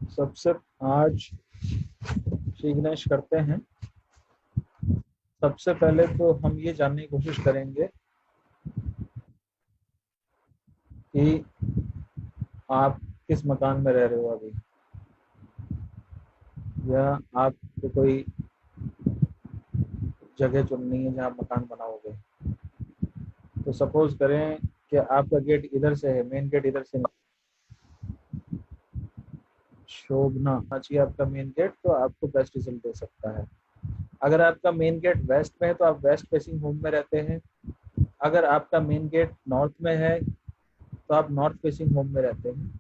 सबसे आज सीखना करते हैं। सबसे पहले तो हम ये जानने की कोशिश करेंगे कि आप किस मकान में रह रहे हो अभी, या आपको कोई जगह चुननी है जहाँ मकान बनाओगे। तो सपोज करें कि आपका गेट इधर से है, मेन गेट इधर से नहीं, शोभना चाहिए आपका मेन गेट, तो आपको बेस्ट रिजल्ट दे सकता है। अगर आपका मेन गेट वेस्ट में है तो आप वेस्ट फेसिंग होम में रहते हैं। अगर आपका मेन गेट नॉर्थ में है तो आप नॉर्थ फेसिंग होम में रहते हैं।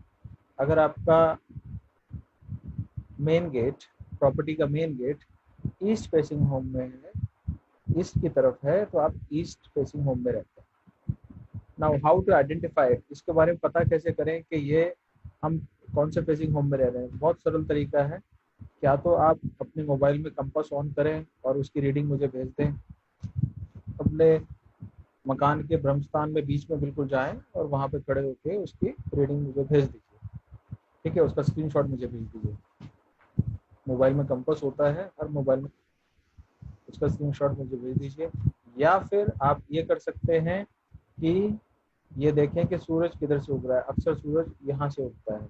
अगर आपका मेन गेट, प्रॉपर्टी का main gate east facing home में है, ईस्ट की तरफ है, तो आप ईस्ट फेसिंग होम में रहते हैं। नाउ हाउ टू आइडेंटिफाई, इसके बारे में पता कैसे करें कि ये हम कौन से फेसिंग होम में रह रहे हैं। बहुत सरल तरीका है। क्या तो आप अपने मोबाइल में कंपास ऑन करें और उसकी रीडिंग मुझे भेज दें। अपने मकान के ब्रह्मस्थान में बीच में बिल्कुल जाएं और वहां पे खड़े होकर उसकी रीडिंग मुझे भेज दीजिए। ठीक है, उसका स्क्रीनशॉट मुझे भेज दीजिए। मोबाइल में कंपास होता है, हर मोबाइल में, उसका स्क्रीनशॉट मुझे भेज दीजिए। या फिर आप ये कर सकते हैं कि ये देखें कि सूरज किधर से उग रहा है। अक्सर सूरज यहाँ से उगता है,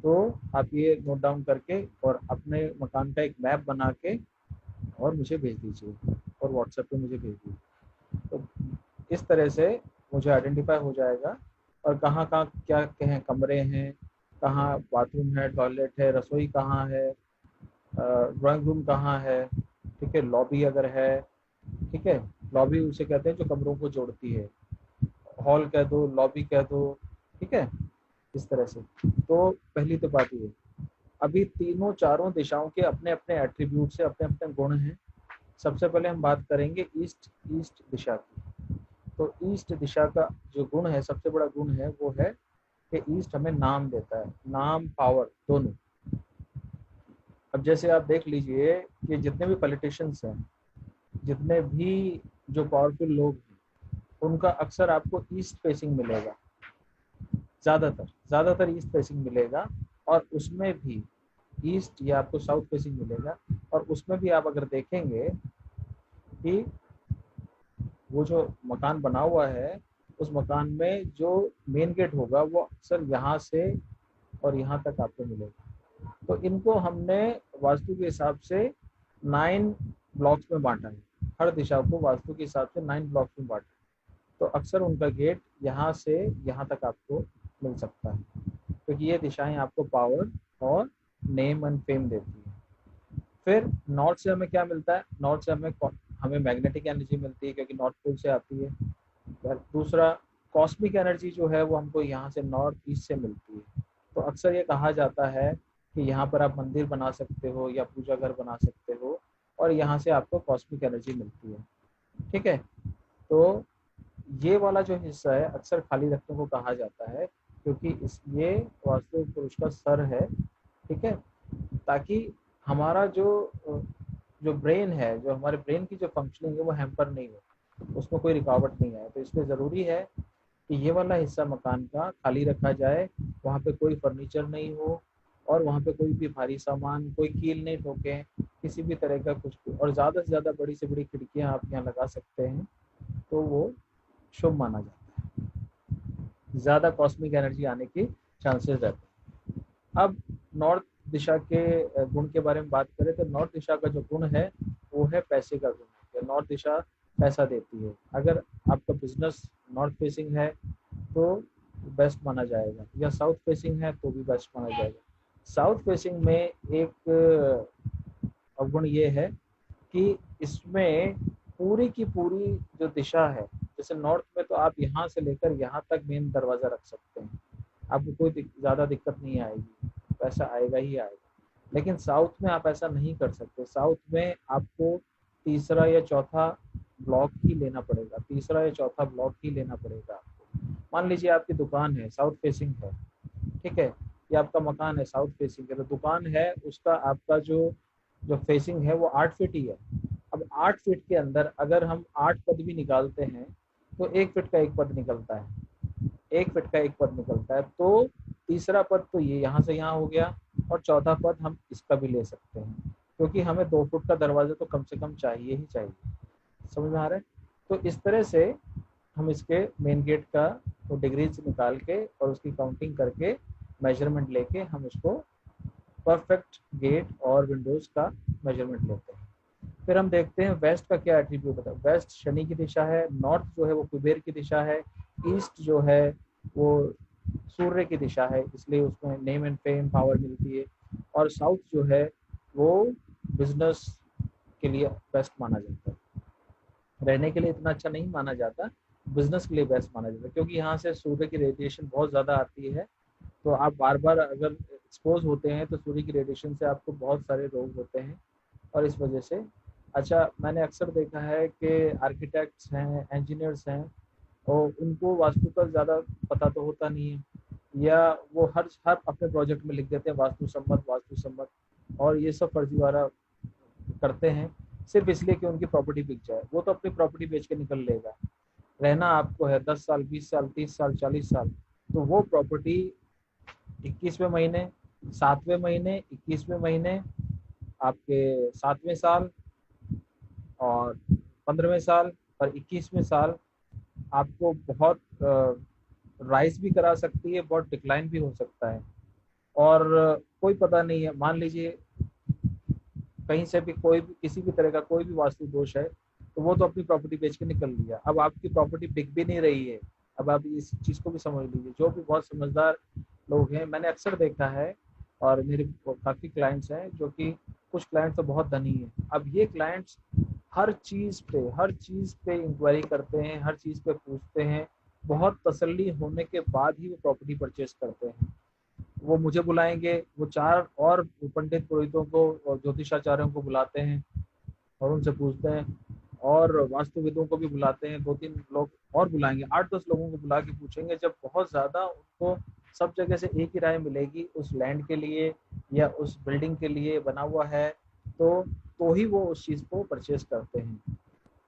तो आप ये नोट डाउन करके और अपने मकान का एक मैप बना के और मुझे भेज दीजिए, और व्हाट्सएप पे मुझे भेज दीजिए। तो इस तरह से मुझे आइडेंटिफाई हो जाएगा और कहाँ कहाँ क्या कहें कमरे हैं, कहाँ बाथरूम है, टॉयलेट है, रसोई कहाँ है, ड्राइंग रूम कहाँ है। ठीक है, लॉबी अगर है, ठीक है, लॉबी उसे कहते हैं जो कमरों को जोड़ती है। हॉल कह दो, लॉबी कह दो। ठीक है, इस तरह से। तो पहली तो बात ये, अभी तीनों चारों दिशाओं के अपने अपने एट्रीब्यूट से अपने अपने गुण हैं। सबसे पहले हम बात करेंगे ईस्ट ईस्ट दिशा की। तो ईस्ट दिशा का जो गुण है, सबसे बड़ा गुण है, वो है कि ईस्ट हमें नाम देता है, नाम पावर दोनों। अब जैसे आप देख लीजिए कि जितने भी पॉलिटिशियंस हैं, जितने भी जो पावरफुल लोग हैं, उनका अक्सर आपको ईस्ट फेसिंग मिलेगा। ज़्यादातर ज़्यादातर ईस्ट फेसिंग मिलेगा। और उसमें भी ईस्ट या आपको साउथ फेसिंग मिलेगा। और उसमें भी आप अगर देखेंगे कि वो जो मकान बना हुआ है, उस मकान में जो मेन गेट होगा वो अक्सर यहाँ से और यहाँ तक आपको मिलेगा। तो इनको हमने वास्तु के हिसाब से 9 ब्लॉक्स में बांटा है। हर दिशा को वास्तु के हिसाब से 9 ब्लॉक्स में बांटा है। तो अक्सर उनका गेट यहाँ से यहाँ तक आपको मिल सकता है, क्योंकि ये दिशाएं आपको पावर और नेम एंड फेम देती है। फिर नॉर्थ से हमें क्या मिलता है? नॉर्थ से हमें मैग्नेटिक एनर्जी मिलती है, क्योंकि नॉर्थ पोल से आती है। फिर दूसरा, कॉस्मिक एनर्जी जो है वो हमको यहाँ से नॉर्थ ईस्ट से मिलती है। तो अक्सर ये कहा जाता है कि यहाँ पर आप मंदिर बना सकते हो या पूजा घर बना सकते हो, और यहाँ से आपको कॉस्मिक एनर्जी मिलती है। ठीक है, तो ये वाला जो हिस्सा है अक्सर खाली रखने को कहा जाता है, क्योंकि ये वास्तु पुरुष का सर है। ठीक है, ताकि हमारा जो ब्रेन है, जो हमारे ब्रेन की जो फंक्शनिंग है वो हैम्पर नहीं हो, उसमें कोई रुकावट नहीं आए। तो इसलिए ज़रूरी है कि ये वाला हिस्सा मकान का खाली रखा जाए, वहाँ पे कोई फर्नीचर नहीं हो, और वहाँ पे कोई भी भारी सामान, कोई कील नहीं ठोके, किसी भी तरह का कुछ भी। और ज़्यादा से ज़्यादा बड़ी से बड़ी खिड़कियाँ आप यहाँ लगा सकते हैं, तो वो शुभ माना जाता है। ज़्यादा कॉस्मिक एनर्जी आने की चांसेस रहते हैं। अब नॉर्थ दिशा के गुण के बारे में बात करें, तो नॉर्थ दिशा का जो गुण है वो है पैसे का गुण है। नॉर्थ दिशा पैसा देती है। अगर आपका बिजनेस नॉर्थ फेसिंग है तो बेस्ट माना जाएगा, या साउथ फेसिंग है तो भी बेस्ट माना जाएगा। साउथ फेसिंग में एक अवगुण ये है कि इसमें पूरी की पूरी जो दिशा है, जैसे नॉर्थ में तो आप यहाँ से लेकर यहाँ तक मेन दरवाजा रख सकते हैं, आपको कोई ज़्यादा दिक्कत नहीं आएगी, पैसा आएगा ही आएगा। लेकिन साउथ में आप ऐसा नहीं कर सकते। साउथ में आपको तीसरा या चौथा ब्लॉक ही लेना पड़ेगा, तीसरा या चौथा ब्लॉक ही लेना पड़ेगा आपको। मान लीजिए आपकी दुकान है, साउथ फेसिंग है, ठीक है, या आपका मकान है साउथ फेसिंग है, तो दुकान है उसका आपका जो जो फेसिंग है वो 8 फीट ही है। अब 8 फीट के अंदर अगर हम 8 पद भी निकालते हैं तो 1 फीट का एक पद निकलता है, 1 फीट का एक पद निकलता है। तो तीसरा पद तो ये यहाँ से यहाँ हो गया, और चौथा पद हम इसका भी ले सकते हैं, क्योंकि हमें 2 फुट का दरवाजा तो कम से कम चाहिए ही चाहिए। समझ में आ रहा है? तो इस तरह से हम इसके मेन गेट का वो डिग्रीज निकाल के और उसकी काउंटिंग करके मेजरमेंट लेके हम उसको परफेक्ट गेट और विंडोज का मेजरमेंट लेते हैं। फिर हम देखते हैं वेस्ट का क्या एट्रीब्यूट होता है। वेस्ट शनि की दिशा है, नॉर्थ जो है वो कुबेर की दिशा है, ईस्ट जो है वो सूर्य की दिशा है, इसलिए उसमें नेम एंड फेम पावर मिलती है, और साउथ जो है वो बिजनेस के लिए बेस्ट माना जाता है। रहने के लिए इतना अच्छा नहीं माना जाता, बिजनेस के लिए बेस्ट माना जाता है, क्योंकि यहाँ से सूर्य की रेडिएशन बहुत ज़्यादा आती है। तो आप बार बार अगर एक्सपोज होते हैं तो सूर्य की रेडिएशन से आपको बहुत सारे रोग होते हैं, और इस वजह से अच्छा मैंने अक्सर देखा है कि आर्किटेक्ट्स हैं, इंजीनियर्स हैं, और उनको वास्तु का ज़्यादा पता तो होता नहीं है, या वो हर हर अपने प्रोजेक्ट में लिख देते हैं वास्तु सम्मत, और ये सब फर्जीवाड़ा करते हैं सिर्फ इसलिए कि उनकी प्रॉपर्टी बिक जाए। वो तो अपनी प्रॉपर्टी बेच के निकल लेगा। रहना आपको है 10 साल, 20 साल, 30 साल, 40 साल, तो वो प्रॉपर्टी 21वें महीने, 7वें महीने, 21वें महीने, आपके 7वें साल और 15वें साल और 21वें साल आपको बहुत राइज भी करा सकती है, बहुत डिक्लाइन भी हो सकता है। और कोई पता नहीं है, मान लीजिए कहीं से भी कोई भी किसी भी तरह का कोई भी वास्तु दोष है, तो वो तो अपनी प्रॉपर्टी बेच के निकल लिया, अब आपकी प्रॉपर्टी बिक भी नहीं रही है। अब आप इस चीज़ को भी समझ लीजिए। जो भी बहुत समझदार लोग हैं, मैंने अक्सर देखा है, और मेरे काफ़ी क्लाइंट्स हैं, जो कि कुछ क्लाइंट्स तो बहुत धनी हैं। अब ये क्लाइंट्स हर चीज़ पे इंक्वायरी करते हैं, हर चीज़ पे पूछते हैं, बहुत तसल्ली होने के बाद ही वो प्रॉपर्टी परचेज करते हैं। वो मुझे बुलाएंगे, वो 4 और पंडित पुरोहितों को और ज्योतिषाचार्यों को बुलाते हैं और उनसे पूछते हैं, और वास्तुविदों को भी बुलाते हैं, 2-3 लोग और बुलाएंगे, 8-10 लोगों को बुला के पूछेंगे। जब बहुत ज़्यादा उनको सब जगह से एक ही राय मिलेगी उस लैंड के लिए या उस बिल्डिंग के लिए बना हुआ है, तो ही वो उस चीज़ को परचेज करते हैं।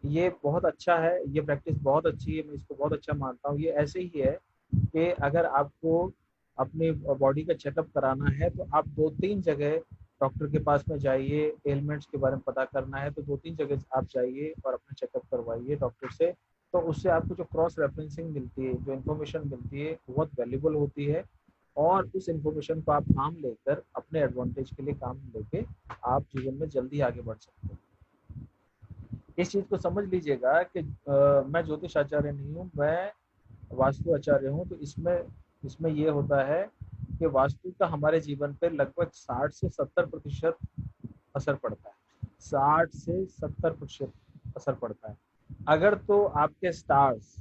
ये बहुत अच्छा है, ये प्रैक्टिस बहुत अच्छी है, मैं इसको बहुत अच्छा मानता हूँ। ये ऐसे ही है कि अगर आपको अपनी बॉडी का चेकअप कराना है तो आप 2-3 जगह डॉक्टर के पास में जाइए, एलिमेंट्स के बारे में पता करना है तो 2-3 जगह आप जाइए और अपना चेकअप करवाइए डॉक्टर से। तो उससे आपको जो क्रॉस रेफरेंसिंग मिलती है, जो इन्फॉर्मेशन मिलती है, बहुत वैल्यूबल होती है, और उस इन्फॉर्मेशन को आप काम लेकर अपने एडवांटेज के लिए काम लेके आप जीवन में जल्दी आगे बढ़ सकते हैं। इस चीज़ को समझ लीजिएगा कि मैं ज्योतिष आचार्य नहीं हूँ, मैं वास्तु आचार्य हूँ। तो इसमें इसमें ये होता है कि वास्तु का हमारे जीवन पे लगभग 60 से 70% असर पड़ता है। 60 से 70% असर पड़ता है। अगर तो आपके स्टार्स,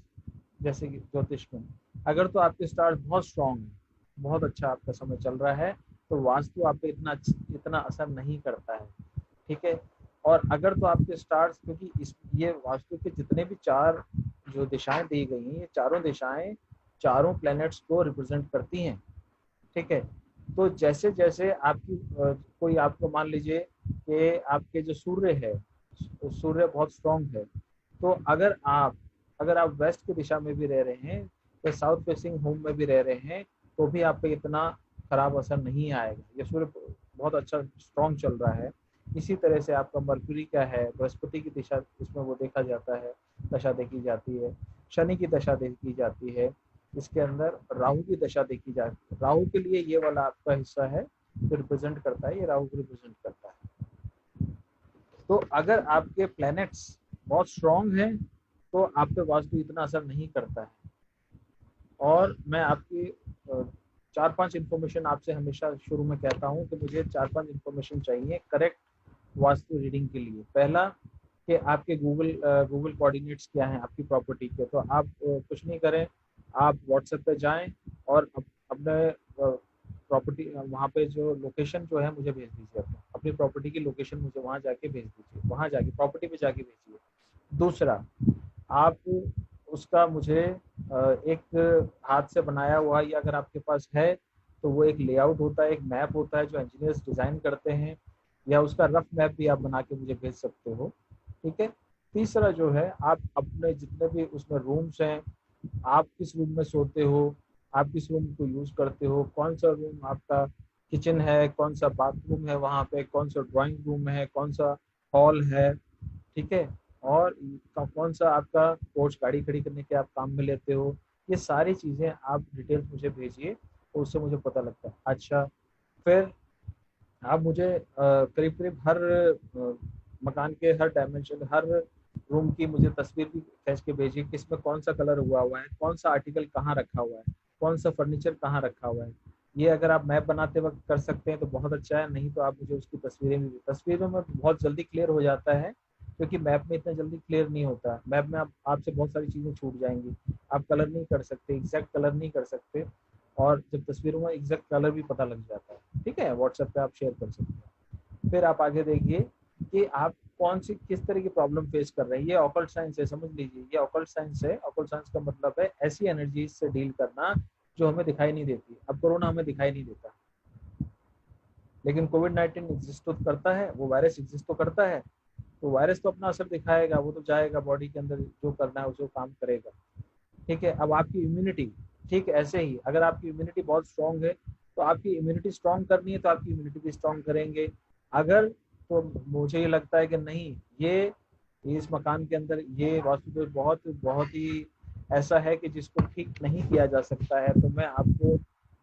जैसे कि ज्योतिष में, अगर तो आपके स्टार्स बहुत स्ट्रांग है, बहुत अच्छा आपका समय चल रहा है, तो वास्तु आप पे इतना असर नहीं करता है। ठीक है। और अगर तो आपके स्टार्स, क्योंकि इस ये वास्तु के जितने भी 4 जो दिशाएं दी गई हैं, ये चारों दिशाएं चारों प्लैनेट्स को रिप्रेजेंट करती हैं। ठीक है। तो जैसे जैसे आपकी कोई आपको मान लीजिए कि आपके जो सूर्य है, सूर्य बहुत स्ट्रांग है, तो अगर आप वेस्ट की दिशा में भी रह रहे हैं या साउथ फेसिंग होम में भी रह रहे हैं, तो भी आप पे इतना खराब असर नहीं आएगा। ये सूर्य बहुत अच्छा स्ट्रांग चल रहा है। इसी तरह से आपका मरकुरी क्या है, बृहस्पति की दिशा, इसमें वो देखा जाता है, दशा देखी जाती है। शनि की दशा देखी जाती है। इसके अंदर राहु की दशा देखी जाती है। राहु के लिए ये वाला आपका हिस्सा है जो रिप्रेजेंट करता है, ये राहु को रिप्रेजेंट करता है। तो अगर आपके प्लैनेट्स बहुत स्ट्रांग हैं तो आप पे वास्तु इतना असर नहीं करता है। और मैं आपकी 4-5 इंफॉर्मेशन आपसे हमेशा शुरू में कहता हूँ कि मुझे 4-5 इंफॉर्मेशन चाहिए करेक्ट वास्तु रीडिंग के लिए। पहला कि आपके गूगल कोऑर्डिनेट्स क्या हैं आपकी प्रॉपर्टी के। तो आप कुछ नहीं करें, आप व्हाट्सएप पे जाएं और अपने प्रॉपर्टी वहाँ पे जो लोकेशन जो है मुझे भेज दीजिए। अपनी प्रॉपर्टी की लोकेशन मुझे वहाँ जाके भेज दीजिए, वहाँ जाके प्रॉपर्टी पे जाके भेजिए। दूसरा, आप उसका मुझे एक हाथ से बनाया हुआ, या अगर आपके पास है तो वो एक लेआउट होता है, एक मैप होता है जो इंजीनियर्स डिज़ाइन करते हैं, या उसका रफ मैप भी आप बना के मुझे भेज सकते हो। ठीक है। तीसरा जो है, आप अपने जितने भी उसमें रूम्स हैं, आप किस रूम में सोते हो, आप किस रूम को यूज़ करते हो, कौन सा रूम आपका किचन है, कौन सा बाथरूम है वहाँ पे, कौन सा ड्राइंग रूम है, कौन सा हॉल है, ठीक है, और कौन सा आपका पोर्च गाड़ी खड़ी करने के आप काम में लेते हो। ये सारी चीज़ें आप डिटेल्स मुझे भेजिए, तो उससे मुझे पता लगता है। अच्छा, फिर आप मुझे करीब करीब हर मकान के हर डायमेंशन, हर रूम की मुझे तस्वीर भी खींच के भेजिए, किसमें कौन सा कलर हुआ हुआ है, कौन सा आर्टिकल कहाँ रखा हुआ है, कौन सा फर्नीचर कहाँ रखा हुआ है। ये अगर आप मैप बनाते वक्त कर सकते हैं तो बहुत अच्छा है, नहीं तो आप मुझे उसकी तस्वीरें भी, तस्वीरों में बहुत जल्दी क्लियर हो जाता है, क्योंकि मैप में इतना जल्दी क्लियर नहीं होता। मैप में आप आपसे बहुत सारी चीज़ें छूट जाएंगी, आप कलर नहीं कर सकते, एग्जैक्ट कलर नहीं कर सकते, और जब तस्वीरों में एग्जैक्ट कलर भी पता लग जाता है, ठीक है, व्हाट्सएप पे आप शेयर कर सकते हैं। फिर आप आगे देखिए कि आप कौन सी किस तरह की प्रॉब्लम फेस कर रहे हैं। ये ऑकल्ट साइंस है, समझ लीजिए, ये ऑकल्ट साइंस है। ऑकल्ट साइंस का मतलब है ऐसी एनर्जी से डील करना जो हमें दिखाई नहीं देती। अब कोरोना हमें दिखाई नहीं देता, लेकिन कोविड-19 एग्जिस्ट तो करता है, वो वायरस एग्जिस्ट तो करता है, तो वायरस तो अपना असर दिखाएगा, वो तो जाएगा बॉडी के अंदर, जो करना है उसे काम करेगा, ठीक है। अब आपकी इम्यूनिटी, ठीक ऐसे ही अगर आपकी इम्यूनिटी बहुत स्ट्रांग है, तो आपकी इम्यूनिटी स्ट्रांग करनी है तो आपकी इम्यूनिटी भी स्ट्रांग करेंगे। अगर, तो मुझे ये लगता है कि नहीं, ये इस मकान के अंदर ये वास्तु दोष बहुत बहुत ही ऐसा है कि जिसको ठीक नहीं किया जा सकता है, तो मैं आपको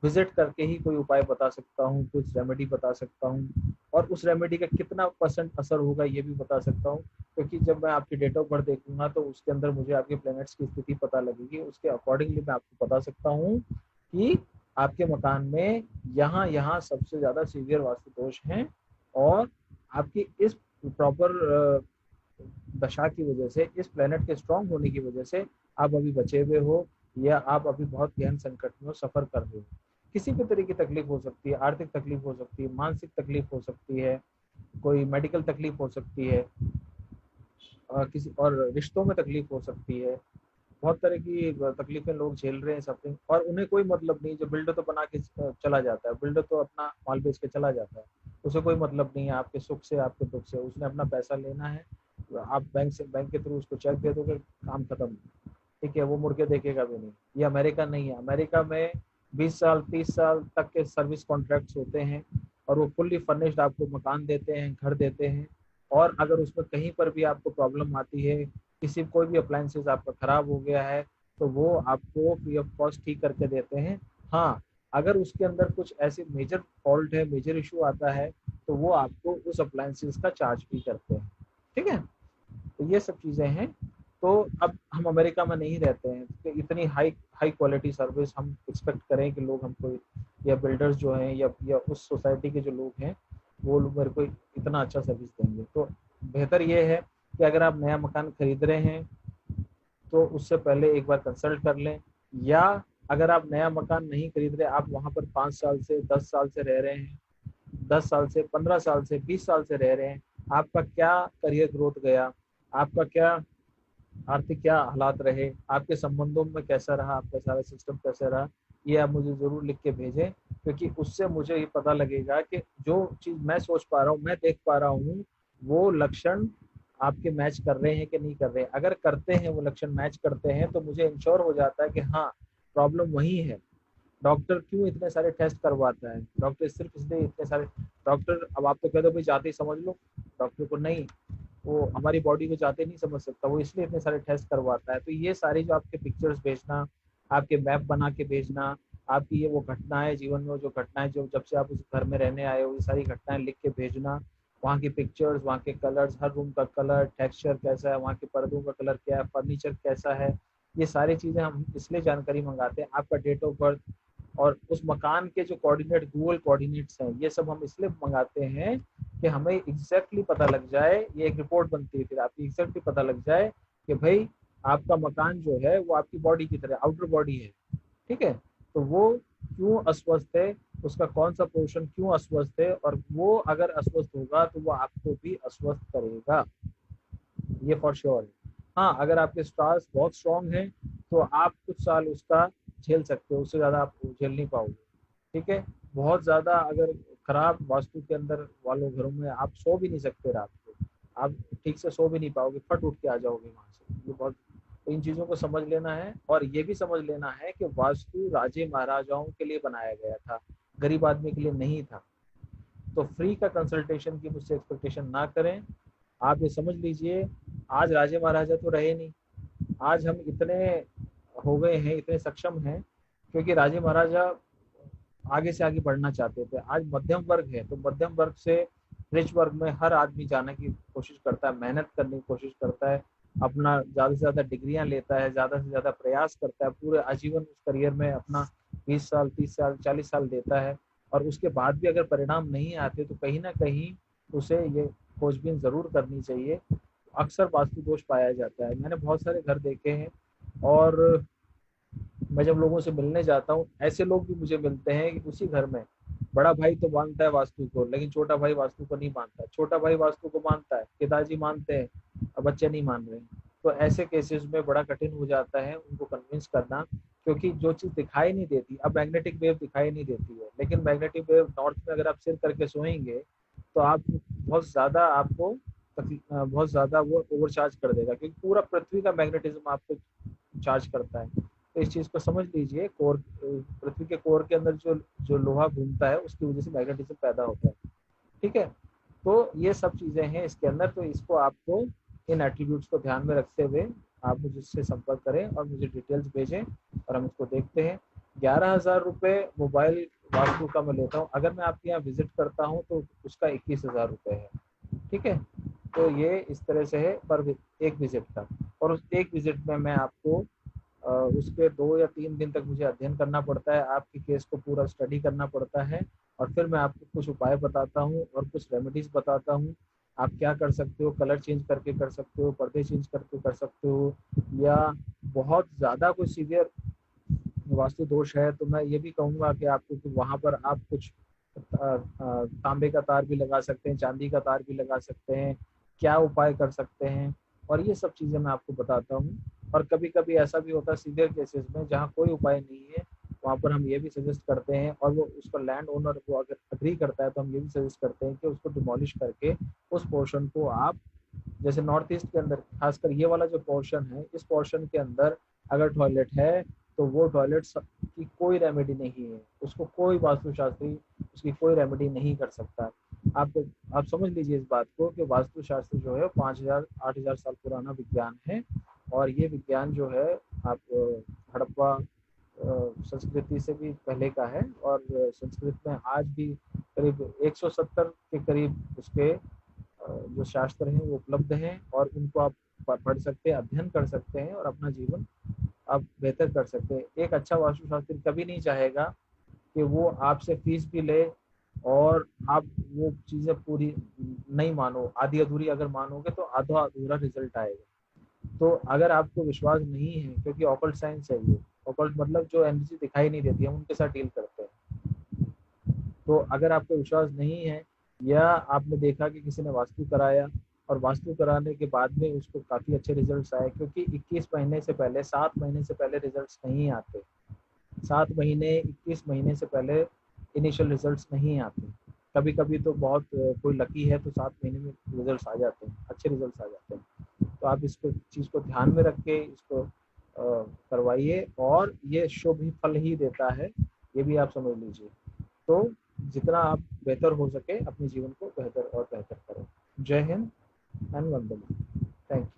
विजिट करके ही कोई उपाय बता सकता हूँ, कुछ रेमेडी बता सकता हूँ, और उस रेमेडी का कितना परसेंट असर होगा ये भी बता सकता हूँ, क्योंकि जब मैं आपकी डेट ऑफ बर्थ देखूंगा तो उसके अंदर मुझे आपके प्लैनेट्स की स्थिति पता लगेगी, उसके अकॉर्डिंगली मैं आपको बता सकता हूँ कि आपके मकान में यहाँ यहाँ सबसे ज्यादा सीवियर वास्तु दोष हैं, और आपकी इस प्रॉपर दशा की वजह से, इस प्लेनेट के स्ट्रांग होने की वजह से आप अभी बचे हुए हो, या आप अभी बहुत गहन संकट में सफर कर रहे हो। किसी भी तरह की तकलीफ हो सकती है, आर्थिक तकलीफ हो सकती है, मानसिक तकलीफ हो सकती है, कोई मेडिकल तकलीफ हो सकती है, किसी और रिश्तों में तकलीफ हो सकती है। बहुत तरह की तकलीफें लोग झेल रहे हैं, सफरिंग, और उन्हें कोई मतलब नहीं। जो बिल्डर तो बना के चला जाता है, बिल्डर तो अपना माल बेच के चला जाता है, उसे कोई मतलब नहीं है आपके सुख से, आपके दुख से। उसने अपना पैसा लेना है, आप बैंक से, बैंक के थ्रू उसको चेक दे दोगे, काम खत्म, ठीक है, वो मुड़ के देखेगा भी नहीं। ये अमेरिका नहीं है। अमेरिका में 20 साल 30 साल तक के सर्विस कॉन्ट्रैक्ट्स होते हैं, और वो फुल्ली फर्निश्ड आपको मकान देते हैं, घर देते हैं, और अगर उसमें कहीं पर भी आपको प्रॉब्लम आती है, किसी कोई भी अप्लायंसेस आपका खराब हो गया है, तो वो आपको फ्री ऑफ कॉस्ट ठीक करके देते हैं। हाँ, अगर उसके अंदर कुछ ऐसे मेजर फॉल्ट है, मेजर इशू आता है, तो वो आपको उस अप्लायंसेस का चार्ज भी करते हैं, ठीक है। तो ये सब चीज़ें हैं। तो अब हम अमेरिका में नहीं रहते हैं कि इतनी हाई हाई क्वालिटी सर्विस हम एक्सपेक्ट करें कि लोग हमको, या बिल्डर्स जो हैं, या उस सोसाइटी के जो लोग हैं, वो लोग मेरे को इतना अच्छा सर्विस देंगे। तो बेहतर ये है कि अगर आप नया मकान खरीद रहे हैं तो उससे पहले एक बार कंसल्ट कर लें, या अगर आप नया मकान नहीं खरीद रहे, आप वहाँ पर 5 साल से 10 साल से रह रहे हैं, 10 साल से 15 साल से 20 साल से रह रहे हैं, आपका क्या करियर ग्रोथ गया, आपका क्या आर्थिक क्या हालात रहे, आपके संबंधों में कैसा रहा, आपका सारा सिस्टम कैसा रहा, ये आप मुझे ज़रूर लिख के भेजें, क्योंकि उससे मुझे ये पता लगेगा कि जो चीज़ मैं सोच पा रहा हूँ, मैं देख पा रहा हूँ, वो लक्षण आपके मैच कर रहे हैं कि नहीं कर रहे हैं। अगर करते हैं, वो लक्षण मैच करते हैं, तो मुझे इंश्योर हो जाता है कि हाँ, प्रॉब्लम वही है। डॉक्टर क्यों इतने सारे टेस्ट करवाता है? डॉक्टर सिर्फ इसलिए इतने सारे, डॉक्टर, अब आप तो कह दो भाई जाते ही समझ लो, डॉक्टर को नहीं, वो हमारी बॉडी को जाते नहीं समझ सकता, वो इसलिए इतने सारे टेस्ट करवाता है। तो ये सारी जो आपके पिक्चर्स भेजना, आपके मैप बना के भेजना, आपकी ये वो घटनाएं जीवन में, जो घटनाएं जो जब से आप उस घर में रहने आए हो, ये सारी घटनाएं लिख के भेजना, वहाँ की पिक्चर्स, वहाँ के कलर्स, हर रूम का कलर टेक्सचर कैसा है, वहाँ के पर्दों का कलर क्या है, फर्नीचर कैसा है, ये सारी चीज़ें हम इसलिए जानकारी मंगाते हैं। आपका डेट ऑफ बर्थ और उस मकान के जो कोऑर्डिनेट, गूगल कोऑर्डिनेट्स हैं, ये सब हम इसलिए मंगाते हैं कि हमें एग्जैक्टली पता लग जाए। ये एक रिपोर्ट बनती है, फिर आपकी एग्जैक्टली पता लग जाए कि भाई आपका मकान जो है वो आपकी बॉडी की तरह आउटर बॉडी है, ठीक है, तो वो क्यों अस्वस्थ है, उसका कौन सा पोर्शन क्यों अस्वस्थ है, और वो अगर अस्वस्थ होगा तो वो आपको भी अस्वस्थ करेगा, ये फॉर श्योर है। हाँ, अगर आपके स्टार्स बहुत स्ट्रांग हैं तो आप कुछ साल उसका झेल सकते हो, उससे ज़्यादा आप झेल नहीं पाओगे, ठीक है। बहुत ज़्यादा अगर खराब वास्तु के अंदर वालों घरों में आप सो भी नहीं सकते रात को, आप ठीक से सो भी नहीं पाओगे, फट उठ के आ जाओगे वहाँ से, ये बहुत। तो इन चीज़ों को समझ लेना है, और ये भी समझ लेना है कि वास्तु राजे महाराजाओं के लिए बनाया गया था। गरीब आदमी के लिए नहीं था। तो फ्री का कंसल्टेशन की मुझसे एक्सपेक्टेशन ना करें। आप ये समझ लीजिए, आज राजे महाराजा तो रहे नहीं, आज हम इतने हो गए हैं, इतने सक्षम हैं, क्योंकि राजे महाराजा आगे से आगे बढ़ना चाहते थे। आज मध्यम वर्ग है, तो मध्यम वर्ग से रिच वर्ग में हर आदमी जाने की कोशिश करता है, मेहनत करने की कोशिश करता है, अपना ज़्यादा से ज़्यादा डिग्रियां लेता है, ज़्यादा से ज़्यादा प्रयास करता है, पूरे आजीवन उस करियर में अपना 20 साल 30 साल 40 साल देता है। और उसके बाद भी अगर परिणाम नहीं आते तो कहीं ना कहीं उसे ये खोजबीन जरूर करनी चाहिए। अक्सर वास्तु दोष पाया जाता है, मैंने बहुत सारे घर देखे हैं। और मैं जब लोगों से मिलने जाता हूँ, ऐसे लोग भी मुझे मिलते हैं कि उसी घर में बड़ा भाई तो मानता है वास्तु को, लेकिन छोटा भाई वास्तु को नहीं मानता, छोटा भाई वास्तु को मानता है, पिताजी मानते हैं और बच्चे नहीं मान रहे हैं। तो ऐसे केसेस में बड़ा कठिन हो जाता है उनको कन्विंस करना, क्योंकि जो चीज दिखाई नहीं देती, अब मैग्नेटिक वेव दिखाई नहीं देती है, लेकिन मैग्नेटिक वेव नॉर्थ में अगर आप सिर करके सोएंगे तो आप बहुत ज्यादा आपको बहुत ज्यादा वो ओवरचार्ज कर देगा, क्योंकि पूरा पृथ्वी का मैग्नेटिज्म आपको चार्ज करता है। तो इस चीज को समझ लीजिए, कोर, पृथ्वी के कोर के अंदर जो जो लोहा घूमता है उसकी वजह से मैग्नेटिज्म पैदा होता है। ठीक है, तो ये सब चीजें हैं इसके अंदर। तो इसको आपको, इन एट्रीब्यूट्स को ध्यान में रखते हुए आप मुझसे संपर्क करें और मुझे डिटेल्स भेजें और हम इसको देखते हैं। 11,000 रुपये मोबाइल वास्तु का मैं लेता हूँ, अगर मैं आपके यहाँ विजिट करता हूँ तो उसका 21,000 रुपये है। ठीक है, तो ये इस तरह से है पर एक विजिट का। और उस एक विजिट में मैं आपको उसके 2 या 3 दिन तक मुझे अध्ययन करना पड़ता है, आपके केस को पूरा स्टडी करना पड़ता है, और फिर मैं आपको कुछ उपाय बताता हूँ और कुछ रेमेडीज बताता हूँ। आप क्या कर सकते हो, कलर चेंज करके कर सकते हो, पर्दे चेंज करके कर सकते हो, या बहुत ज़्यादा कोई सीवियर वास्तु दोष है तो मैं ये भी कहूँगा कि आपको कि वहाँ पर आप कुछ तांबे का तार भी लगा सकते हैं, चांदी का तार भी लगा सकते हैं, क्या उपाय कर सकते हैं, और ये सब चीज़ें मैं आपको बताता हूँ। और कभी कभी ऐसा भी होता है सीवियर केसेस में जहाँ कोई उपाय नहीं है, वहाँ पर हम ये भी सजेस्ट करते हैं, और वो उसका लैंड ओनर वो अगर अग्री करता है तो हम ये भी सजेस्ट करते हैं कि उसको डिमोलिश करके उस पोर्शन को आप, जैसे नॉर्थ ईस्ट के अंदर खासकर ये वाला जो पोर्शन है, इस पोर्शन के अंदर अगर टॉयलेट है तो वो टॉयलेट की कोई रेमेडी नहीं है, उसको कोई वास्तुशास्त्री उसकी कोई रेमेडी नहीं कर सकता। आप समझ लीजिए इस बात को कि वास्तुशास्त्र जो है 5,000 8,000 साल पुराना विज्ञान है। और ये विज्ञान जो है आप हड़प्पा संस्कृति से भी पहले का है, और संस्कृत में आज भी करीब 170 के करीब उसके जो शास्त्र हैं वो उपलब्ध हैं, और उनको आप पढ़ सकते हैं, अध्ययन कर सकते हैं और अपना जीवन आप बेहतर कर सकते हैं। एक अच्छा वास्तुशास्त्री कभी नहीं चाहेगा कि वो आपसे फीस भी ले और आप वो चीज़ें पूरी नहीं मानो, आधी अधूरी अगर मानोगे तो आधा अधूरा रिजल्ट आएगा। तो अगर आपको विश्वास नहीं है, क्योंकि ऑकल्ट साइंस है ये, ऑकल्ट मतलब जो एनर्जी दिखाई नहीं देती, हम उनके साथ डील करते हैं। तो अगर आपको विश्वास नहीं है, या आपने देखा कि किसी ने वास्तु कराया और वास्तु कराने के बाद में उसको काफ़ी अच्छे रिजल्ट्स आए, क्योंकि 21 महीने से पहले, 7 महीने से पहले रिजल्ट्स नहीं आते, 7 महीने 21 महीने से पहले इनिशियल रिजल्ट्स नहीं आते। कभी कभी तो बहुत कोई लकी है तो 7 महीने में रिजल्ट्स आ जाते हैं, अच्छे रिजल्ट्स आ जाते हैं। तो आप इसको चीज़ को ध्यान में रख के इसको करवाइए, और ये शुभ ही फल ही देता है, ये भी आप समझ लीजिए। तो जितना आप बेहतर हो सके अपने जीवन को बेहतर और बेहतर करें। जय Hind and Vande Mataram. Thank you.